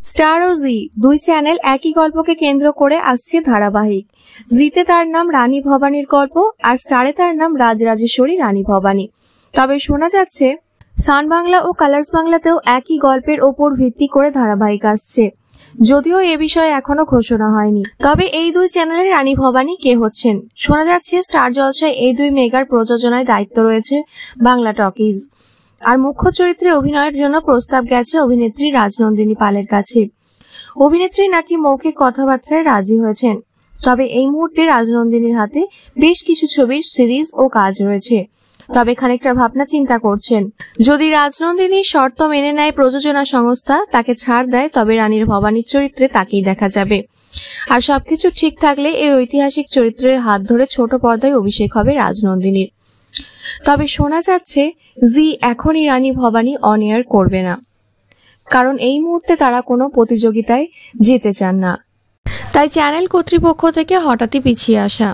Star ও জি দুই channel একই গল্পকে কেন্দ্র করে আসছে ধারাবাহিক। জিতে তার নাম রানী ভবানীর গল্প, আর স্টারে তার নাম রাজরাজেশ্বরী রানী ভবানী। তবে শোনা যাচ্ছে সান বাংলা ও কালার্স বাংলাতেও একই গল্পের ওপর ভিত্তি করে ধারাবাহিক আসছে, যদিও এ বিষয়ে এখনো ঘোষণা হয়নি। তবে এই দুই চ্যানেলের রানী ভবানী কে হচ্ছেন? শোনা যাচ্ছে স্টার জলসায় এই দুই মেগার প্রযোজনায় দায়িত্ব রয়েছে বাংলা টকিজ, আর মুখ্য চরিত্রে অভিনয়ের জন্য প্রস্তাব গেছে অভিনেত্রী রাজনন্দিনী পালের কাছে। অভিনেত্রী নাকি মৌখিক কথাবার্তায় রাজি হয়েছেন। তবে এই মুহূর্তে রাজনন্দিনীর হাতে বেশ কিছু ছবির সিরিজ ও কাজ রয়েছে, তবে খানিকটা ভাবনা চিন্তা করছেন। যদি রাজনন্দিনীর শর্ত মেনে নেয় প্রযোজনা সংস্থা, তাকে ছাড় দেয়, তবে রানীর ভবানীর চরিত্রে তাকেই দেখা যাবে। আর সবকিছু ঠিক থাকলে এই ঐতিহাসিক চরিত্রের হাত ধরে ছোট পর্দায় অভিষেক হবে রাজনন্দিনীর। তবে শোনা যাচ্ছে জি এখনই রানী ভবানী অন এয়ার করবে না, কারণ এই মুহূর্তে তারা কোনো প্রতিযোগিতায় যেতে চান না, তাই চ্যানেল কর্তৃপক্ষ থেকে হঠাৎই পিছিয়ে আসা।